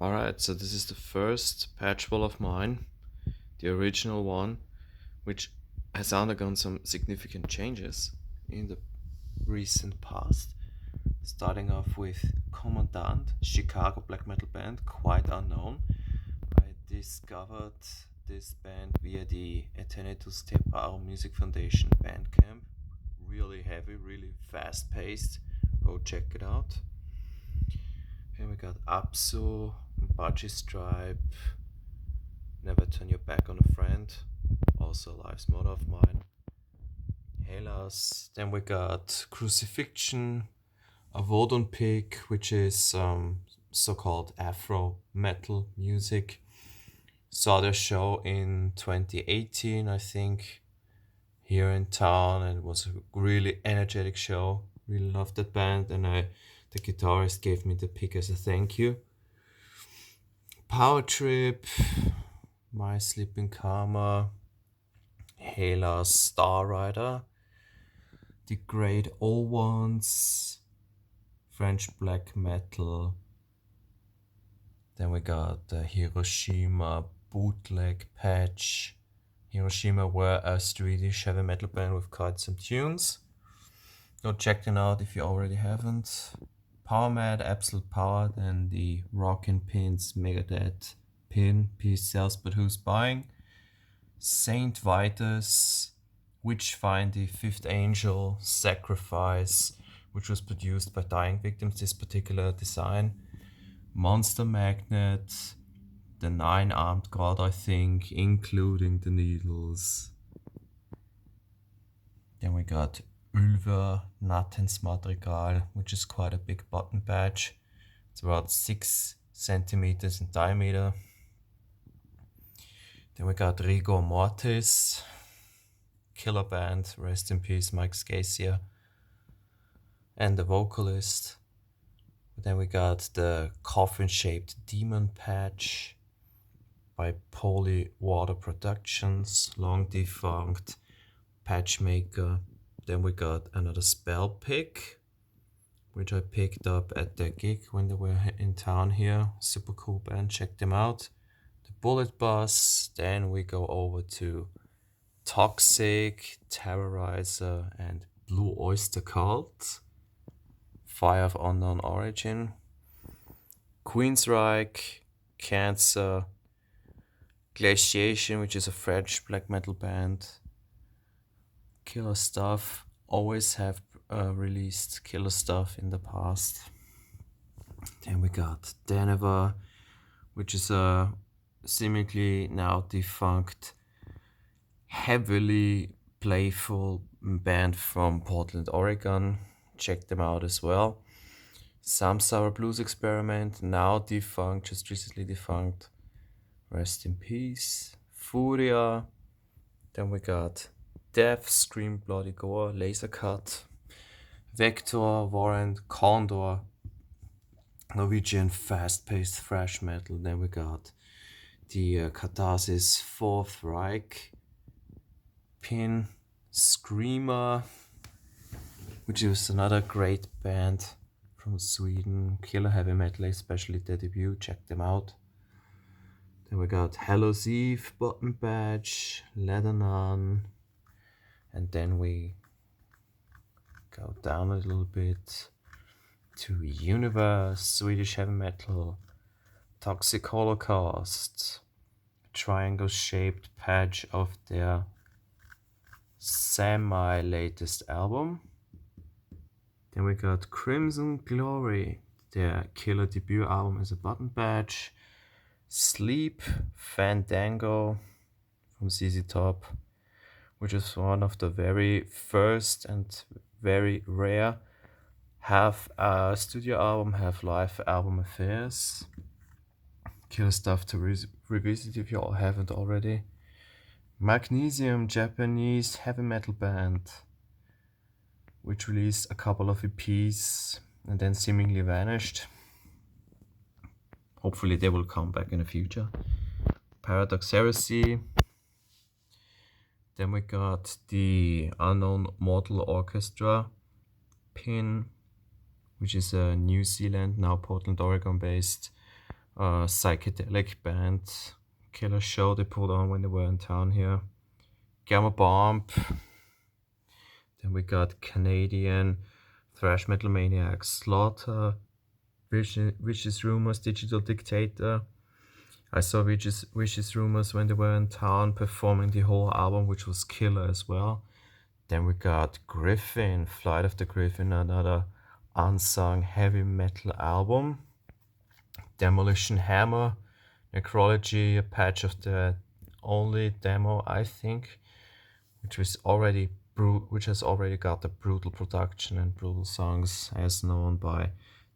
Alright, so this is the first patch wall of mine, the original one, which has undergone some significant changes in the recent past. Starting off with Commandant, Chicago black metal band, quite unknown. I discovered this band via the Eternitus Terrorizer Music Foundation Bandcamp. Really heavy, really fast paced. Go check it out. Here we got Apsu, Budgie Stripe, Never Turn Your Back on a Friend, also Life's motto of mine. Hällas. Then we got Crucifixion, a Vodun pick, which is so-called Afro metal music. Saw their show in 2018, I think, here in town, and it was a really energetic show. Really loved that band, and the guitarist gave me the pick as a thank you. Power Trip, My Sleeping Karma, Hällas Star Rider, The Great Old Ones, French black metal. Then we got the Hiroshima bootleg patch. Hiroshima were a Swedish heavy metal band with quite some tunes. Go check them out if you already haven't. Power Mad, Absolute Power, then the Rockin' Pins, Megadeth pin, Peace Sells But Who's Buying. Saint Vitus, Witchfind, the Fifth Angel, Sacrifice, which was produced by Dying Victims, this particular design. Monster Magnet, the Nine-Armed God, I think, including the needles. Then we got Ulver Nattens Madrigal, which is quite a big button badge. It's about 6 centimeters in diameter. Then we got Rigor Mortis, killer band, rest in peace Mike Scacia, and the vocalist. Then we got the coffin-shaped demon patch by Poly Water Productions, long defunct patch maker. Then we got another spell pick, which I picked up at their gig when they were in town here. Super cool band, check them out. The Bullet Bus. Then we go over to Toxic, Terrorizer, and Blue Oyster Cult. Fire of Unknown Origin, Queensryche, Cancer, Glaciation, which is a French black metal band. Killer stuff. Always have released killer stuff in the past. Then we got Denver, which is a seemingly now defunct, heavily playful band from Portland, Oregon. Check them out as well. Samsara Blues Experiment, now defunct, just recently defunct. Rest in peace. Furia. Then we got Death, Scream, Bloody Gore, Laser Cut. Vektor, Warrant, Condor. Norwegian fast-paced thrash metal. Then we got the Catharsis Fourth Reich pin, Screamer, which is another great band from Sweden, killer heavy metal, especially their debut, check them out. Then we got Hallows Eve, button badge, Leather Nun, and then we go down a little bit to Universe, Swedish heavy metal, Toxic Holocaust, triangle-shaped patch of their semi-latest album. Then we got Crimson Glory, their killer debut album as a button badge. Sleep, Fandango from ZZ Top, which is one of the very first and very rare half studio album, half live album affairs. Killer stuff to revisit if you all haven't already. Magnesium, Japanese heavy metal band, which released a couple of EPs and then seemingly vanished. Hopefully they will come back in the future. Paradox Heresy. Then we got the Unknown Mortal Orchestra pin, which is a New Zealand, now Portland, Oregon based psychedelic band killer show they put on when they were in town here. Gama Bomb. Then we got Canadian thrash metal maniac Slaughter, Vicious Rumors, Digital Dictator. I saw Vicious Rumors when they were in town performing the whole album, which was killer as well. Then we got Griffin, Flight of the Griffin, another unsung heavy metal album. Demolition Hammer, Necrology, a patch of the only demo, I think, which has already got the brutal production and brutal songs as known by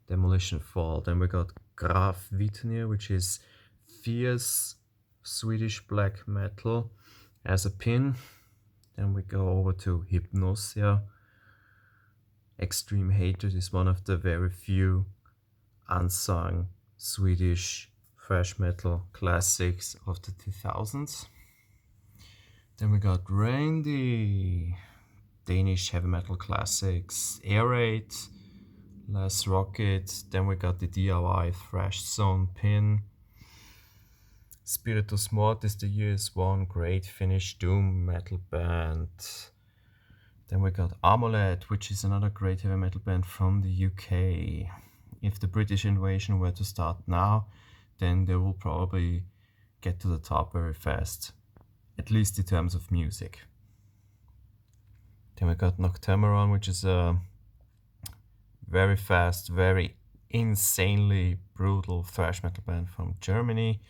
Demolition Fall. Then we got Graf Vitnir, which is fierce Swedish black metal as a pin. Then we go over to Hypnosia. Extreme Hatred is one of the very few unsung Swedish thrash metal classics of the 2000s. Then we got Randy, Danish heavy metal classics, Air Raid, Last Rocket. Then we got the DIY Thrash Zone pin. Spiritus Mortis, the year's one great Finnish doom metal band. Then we got Amulet, which is another great heavy metal band from the UK. If the British invasion were to start now, then they will probably get to the top very fast, at least in terms of music. Then we got Noctameron, which is a very fast, very insanely brutal thrash metal band from Germany.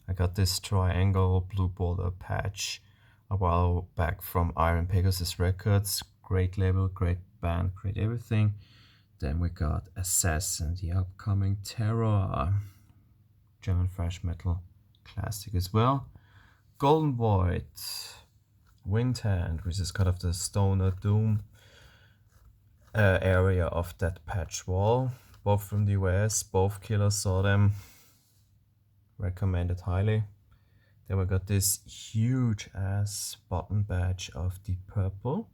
I got this Triangle Blue Border patch a while back from Iron Pegasus Records. Great label, great band, great everything. Then we got Assassin, the upcoming Terror, German thrash metal classic as well. Golden Void, Windhand, which is kind of the stoner doom area of that patch wall. Both from the US, both killers saw them. Recommended highly. Then we got this huge ass button badge of Deep Purple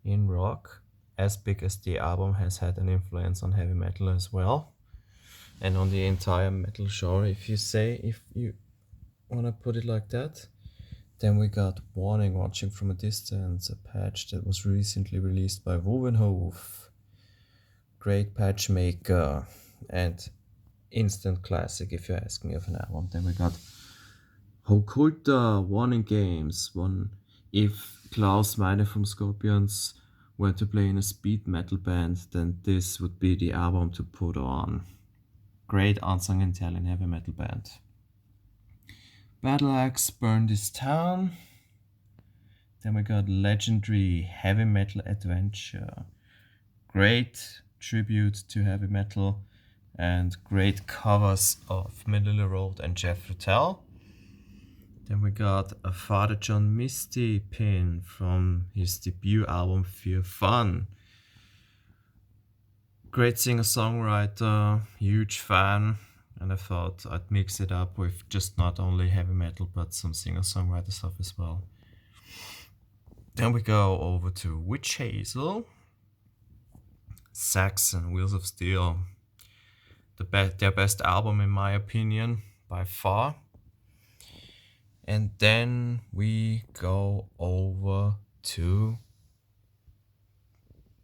in rock, as big as the album has had an influence on heavy metal as well, and on the entire metal genre, if you wanna put it like that. Then we got Warning, Watching from a Distance, a patch that was recently released by Wovenhof. Great patch maker and instant classic if you ask me of an album. Then we got Hokulta, Warning Games. If Klaus Meine from Scorpions were to play in a speed metal band, then this would be the album to put on. Great unsung Italian heavy metal band. Battle Axe, Burn This Town. Then we got Legendary Heavy Metal Adventure. Great tribute to heavy metal and great covers of Melilla Road and Jeff Ruttell. Then we got a Father John Misty pin from his debut album Fear Fun. Great singer-songwriter, huge fan, and I thought I'd mix it up with just not only heavy metal but some singer-songwriter stuff as well. Then we go over to Witch Hazel, Saxon, Wheels of Steel. Their best album in my opinion, by far. And then we go over to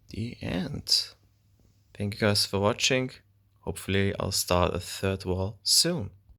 the end. Thank you guys for watching. Hopefully I'll start a third wall soon.